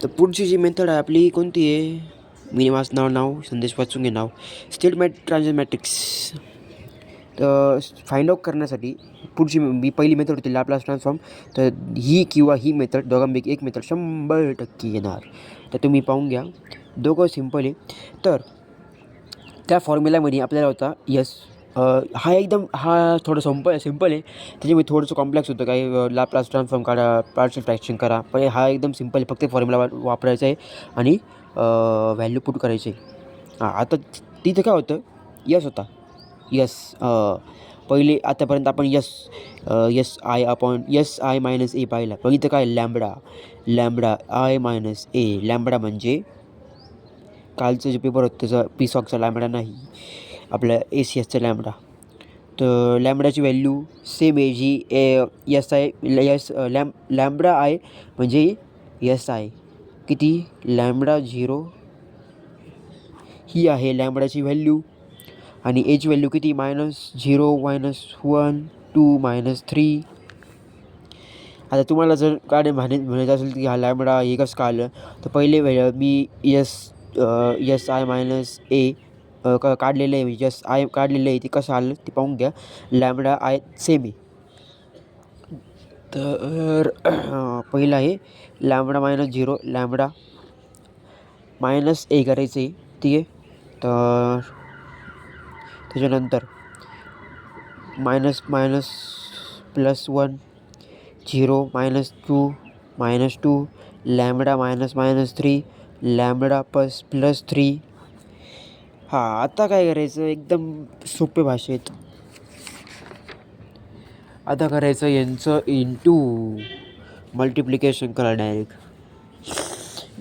तर पुढची जी मेथड आहे आपली कोणती आहे? मी नाव संदेश वाचून घे नाव स्टेट ट्रान्झिशन मॅट्रिक्स. तर फाइंड आउट करण्यासाठी पुढची मी पहिली मेथड होती लॅपलास ट्रान्सफॉर्म. तर ही किंवा ही मेथड दोघांपैकी एक मेथड 100% येणार. तर तुम्ही पाहून घ्या, दोघं सिम्पल आहे. तर त्या फॉर्म्युल्यामध्ये आपल्याला होता हा थोडं सिम्पल आहे. त्याच्यामध्ये थोडंसं कॉम्प्लेक्स होतं, काही लॅपलास ट्रान्सफॉर्म काढा, पार्शियल फ्रॅक्शन करा. पण हा एकदम सिम्पल आहे, फक्त फॉर्म्युला वापरायचा आहे आणि व्हॅल्यू पुट करायची आहे. आता तिथं काय होतं, यस होता. यस पहिले आतापर्यंत आपण यस आय मायनस ए पाहिला. पण इथं काय lambda I minus A. Lambda म्हणजे कालचं जे पेपर होतं त्याचा पीसॉकचा लॅम्बडा नाही, आपल्या ACSचा लॅम्बडा. तर लॅम्बडाची व्हॅल्यू सेम आहे जी लॅम्बडा आय म्हणजे यस आय किती लॅम्बडा 0 ही आहे लॅम्बडाची व्हॅल्यू. आणि एची व्हॅल्यू किती -0 -1 2 -3. आता तुम्हाला जर म्हणायचं असेल की हा लॅम्बडा हे कसं का आलं, तर पहिले मी यस आय मायनस ए काढलेलं आहे, यस आय काढलेलं आहे. ते कसं आलं ते पाहून घ्या. लॅम्बडा आय सेम आहे. तर पहिलं आहे लॅम्बडा -0 लॅम्बडा मायनस ए करायचं आहे, ठीक आहे. तर त्याच्यानंतर -+1 0 -2 लॅम्बडा -3 लॅम्बडा +3. आता काय करायचं एकदम सोपे भाषेत, आता करायचं यांचं इंटू मल्टिप्लिकेशन करा डायरेक्ट.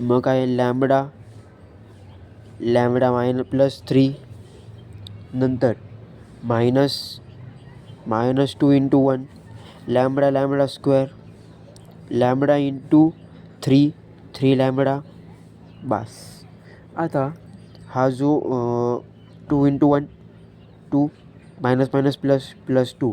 मग काय लॅम्बडा -+3 नंतर -2 × 1 लॅम्बडा स्क्वेअर लॅम्बडा × 3 लॅम्बडा. बस. आता हा जो 2 × 1 2 -+++2.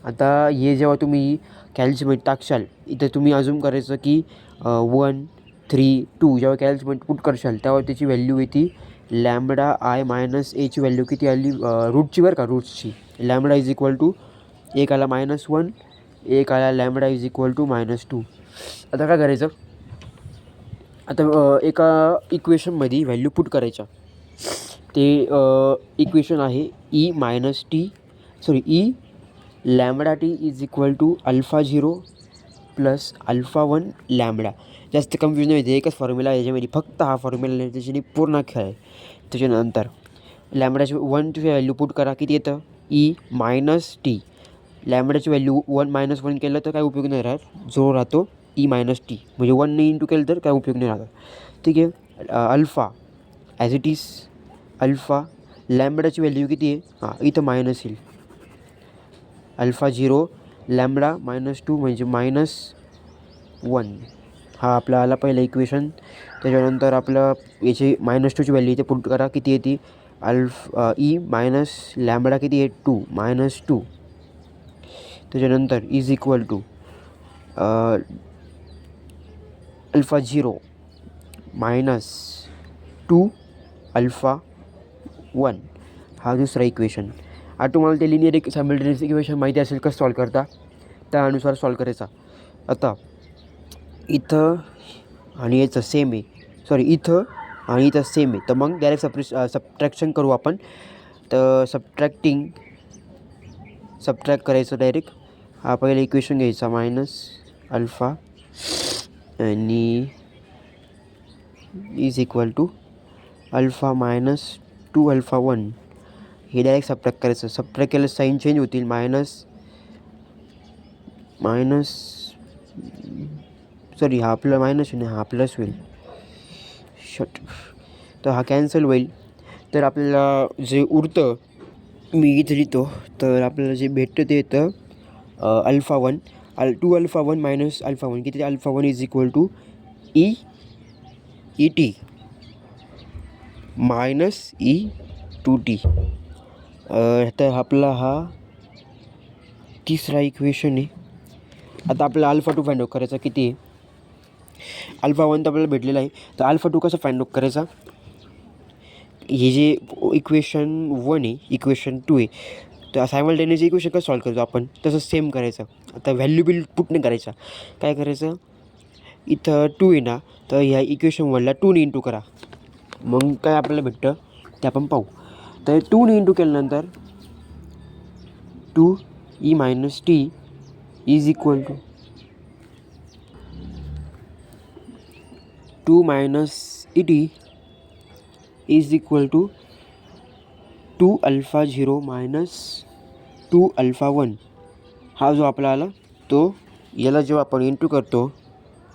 आता हे जेव्हा तुम्ही कॅल्क्युलेट टाकशाल, इथं तुम्ही अजून करायचं की 1 3 2 जेव्हा कॅल्क्युलेट पुट करशाल तेव्हा त्याची व्हॅल्यू येते लॅम्बडा आय मायनस एची व्हॅल्यू किती आली रूटची, बरं का, रूट्सची. लॅम्बडा इज इक्वल टू एक आला -1, एक आला लॅम्बडा इज इक्वल टू -2. आता काय करायचं, आता एका इक्वेशनमध्ये व्हॅल्यू पुट करायच्या. ते इक्वेशन आहे E lambda T is equal to α0 + α1 lambda. जास्त कन्फ्युजन नाही, एकच फॉर्म्युला आहे याच्यामध्ये, फक्त हा फॉर्म्युला नाही, त्याच्याने पूर्ण खेळ आहे. त्याच्यानंतर लॅम्बडाची 1ची व्हॅल्यू पुट करा, किती येतं E-T. लॅम्बडाची व्हॅल्यू 1 - 1 केलं तर काय उपयोग नाही राहत, जो राहतो E-T. म्हणजे 1 इंटू केलं तर काय उपयोग नाही राहत, ठीक आहे. Alpha as it is alpha. लॅम्बडाची व्हॅल्यू किती आहे, इथं मायनस येईल. α0 लॅम्बडा -2 म्हणजे -1. हा आपला आला पहिलं इक्वेशन. त्याच्यानंतर आपलं याची -2ची व्हॅल्यू इथे पुट करा, किती येते ई मायनस लॅम्बडा किती आहे 2 -2. त्याच्यानंतर इज इक्वल टू α0 -2 α1. हा दुसरा इक्वेशन. आता तुम्हाला ते लिनियर सायमल्टेनियस इक्वेशन माहिती असेल कसं सॉल्व करता, त्यानुसार सॉल्व करायचा. आता इथं आणि याचं सेम आहे, इथं आणि इथं सेम आहे, तर मग डायरेक्ट सबट्रॅक्शन करू आपण. तर सबट्रॅक्ट करायचं डायरेक्ट. हा पहिला इक्वेशन घ्यायचा -अल्फा आणि इज इक्वल टू अल्फा -2 α1. हे डायरेक्ट सबट्रॅक्ट करायचं. सबट्रॅक्ट केलं साईन चेंज होतील, हा आपलं मायनस होईल, हा प्लस होईल. तर हा कॅन्सल होईल. तर आपल्याला जे उरतं मी इथं लिहितो, तर आपल्याला जे भेटतं ते येतं α1 2 α1 -α1 किती α1 is equal to ET -E2T. तर आपला हा तिसरा इक्वेशन आहे. आता आपल्याला α2 फाइंड आउट करायचा, किती आहे अल्फा 1 तर आपल्याला भेटलेला आहे, तर अल्फा 2 कसं फाइंड आउट करायचा. हे जे इक्वेशन 1 आहे, इक्वेशन 2 आहे, तर सायमल्टेनियस इक्वेशन कसं सॉल्व करतो आपण तसं सेम करायचं. आता व्हॅल्यू बिल पुट नाही करायचा. काय करायचं, इथं 2 आहे ना, तर ह्या इक्वेशन 1ला 2ने इंटू करा. मग काय आपल्याला भेटतं ते आपण पाहू. तर 2ने इंटू केल्यानंतर 2e minus t is equal to 2 minus e t is equal to 2 alpha 0 minus 2 alpha 1. हा जो आपला आला तो याला जेव्हा आपण इंटू करतो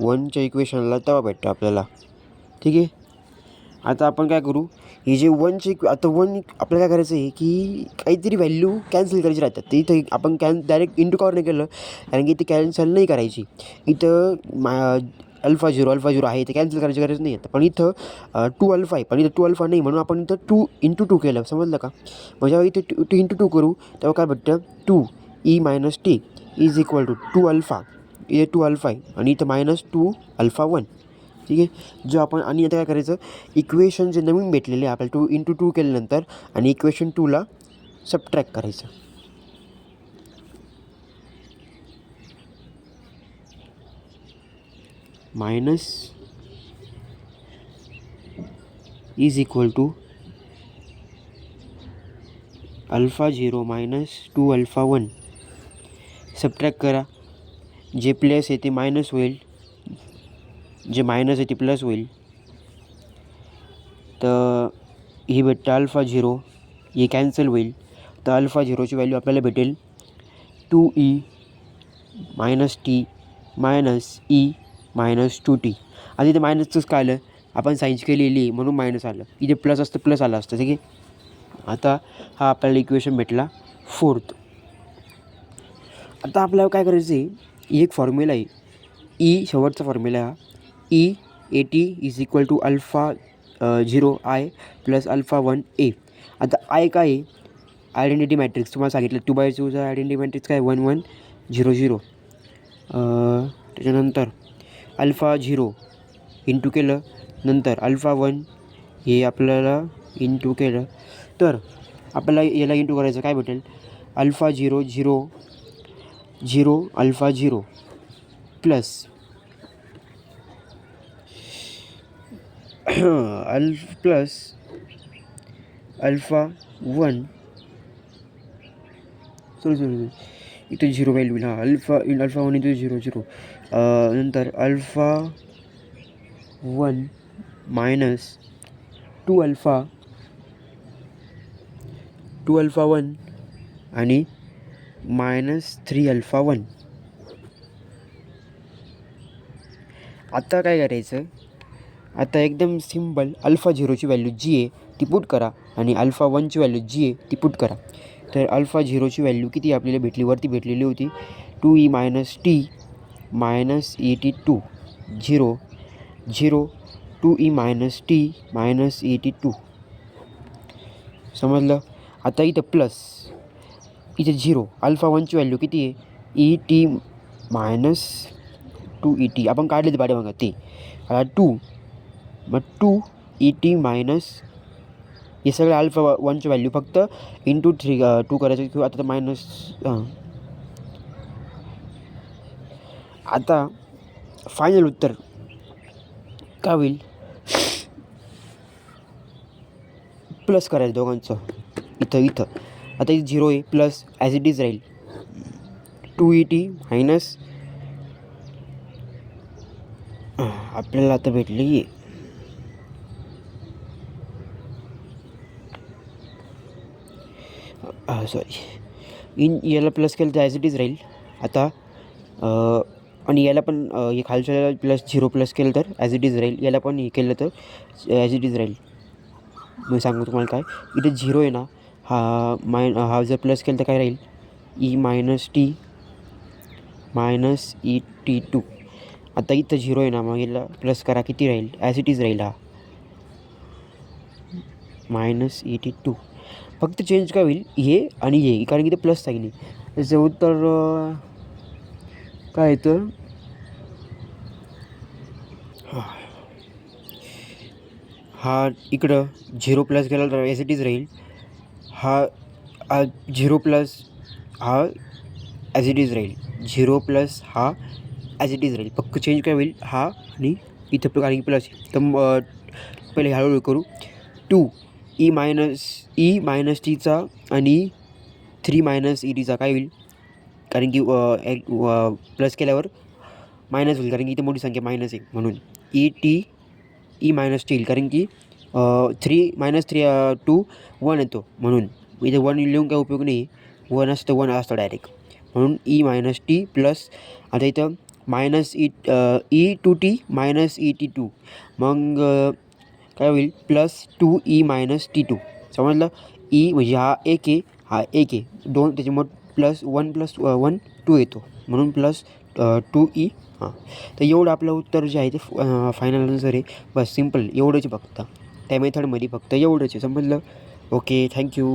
1च्या इक्वेशनला तेव्हा भेटतं आपल्याला. ठीक आहे. आता आपण काय करू, हे जे 1चे आता 1 आपल्याला काय करायचं आहे की काहीतरी व्हॅल्यू कॅन्सल करायची राहतात. ते इथं आपण डायरेक्ट इंटू कवर नाही केलं, कारण की ती कॅन्सल नाही करायची. इथं अल्फा 0 आहे, ते कॅन्सल करायची गरज नाही आहे. पण इथं 2 अल्फा आहे, पण इथं 2 अल्फा नाही, म्हणून आपण इथं 2 इंटू 2 केलं. समजलं का. मग जेव्हा इथे 2 इंटू 2 करू तेव्हा काय भेटतं, 2e minus t is equal to 2 alpha. इथे 2 अल्फा आहे आणि इथं मायनस 2 अल्फा 1. ठीक आहे. जो आपण आणि आता काय करायचं, इक्वेशन जे नवीन भेटलेले आहे आपल्याला 2 इंटू 2 केल्यानंतर आणि इक्वेशन 2ला सबट्रॅक्ट करायचं. Minus is equal to alpha 0 minus 2 alpha 1. Subtract करा. जे प्लस आहे ते मायनस होईल, जे मायनस आहे ते प्लस होईल. तर हे भेटतं अल्फा 0, हे कॅन्सल होईल. तर अल्फा 0ची व्हॅल्यू आपल्याला भेटेल 2e minus T minus e minus 2t. आता इथे मायनसचंच काय आलं, आपण सायन्स केलेली म्हणून मायनस आलं. इथे प्लस असतं प्लस आलं असतं. ठीक आहे. आता हा आपल्याला इक्वेशन भेटला 4th. आता आपल्याला काय करायचं आहे, एक फॉर्म्युला आहे ई, शेवटचा फॉर्म्युला हा e a t is equal to alpha 0 i plus alpha 1 a. आता आय काय आहे, आयडेंटिटी मॅट्रिक्स तुम्हाला सांगितलं 2/2चा आयडेंटिटी मॅट्रिक्स काय 1 1 0 0. त्याच्यानंतर अल्फा 0 इंटू केलं, नंतर अल्फा 1 हे आपल्याला इंटू केलं, तर आपल्याला याला इंटू करायचं काय भेटेल, alpha 0 0 0 alpha 0 plus plus alpha 1 sorry इथं 0 व्हॅल्यू ना, अल्फा 1 इंटू 0 0. नंतर अल्फा 1 मायनस 2 अल्फा 1 आणि मायनस 3 अल्फा 1. आता काय करायचं, आता एकदम सिम्पल, अल्फा 0ची व्हॅल्यू जी आहे ती पुट करा आणि अल्फा 1ची व्हॅल्यू जी आहे ती पुट करा. तर अल्फा 0ची व्हॅल्यू किती आपल्याला भेटली, वरती भेटलेली होती 2e minus T minus e T 2 0 0 2e minus T minus e T 2. समजलं. आता इथं प्लस, इथे 0, अल्फा 1ची व्हॅल्यू किती आहे E T minus 2 E T, आपण काढले ते पाठी बघा ते 2, मग 2 ई टी मायनस हे सगळं अल्फा 1ची व्हॅल्यू फक्त इंटू 2 करायचं किंवा आता मायनस. आता फायनल उत्तर काय होईल, प्लस करायचं दोघांचं इथं. आता इथं 0 आहे, प्लस ॲज इट इज राहील 2 ई टी मायनस आपल्याला आता भेटली सॉरी याला प्लस केलं तर ॲज इट इज राहील. आता आणि याला पण हे खालच्या प्लस 0 प्लस केलं तर ॲज इट इज राहील. याला पण हे केलं तर ॲज इट इज राहील. मी सांगू तुम्हाला काय, इथे 0 आहे ना, हा जर प्लस केलं तर काय राहील E minus T minus e T 2. आता इथं 0 आहे ना, मग याला प्लस करा, किती राहील ॲज इट इज राहील हा मायनस ई टी 2. फक्त चेंज काय होईल हे आणि हे, कारण की ते प्लस साईन आहे. त्याचं उत्तर काय येतं, हा इकडं 0 प्लस गेला तर ॲज इट इज राहील. हा 0 प्लस हा ॲज इट इज राहील. 0 प्लस हा ॲज इट इज राहील. फक्त चेंज काय होईल हा आणि इथं कारण की प्लस आहे. तर पहिले हळूहळू करू. 2 ई मायनस टीचा आणि 3 मायनस ई टीचा काय होईल, कारण की प्लस केल्यावर मायनस होईल कारण की इथे मोठी संख्या मायनस आहे म्हणून ई मायनस टी येईल कारण की 2 1 येतो म्हणून इथे 1 लिहून काय उपयोग नाही. 1 असतं 1 असतं डायरेक्ट म्हणून ई मायनस टी प्लस आता इथं minus e two t minus e t two मग काय होईल plus 2 e minus t two. समजलं. ई म्हणजे हा 1 आहे, हा 1 आहे, 2 त्याच्यामुळे प्लस 1 2 येतो म्हणून प्लस 2 ई. हां, तर एवढं आपलं उत्तर जे आहे ते फायनल आन्सर आहे. बस सिम्पल एवढंच फक्त त्या मेथडमध्ये फक्त एवढंच आहे. समजलं. Okay, thank you.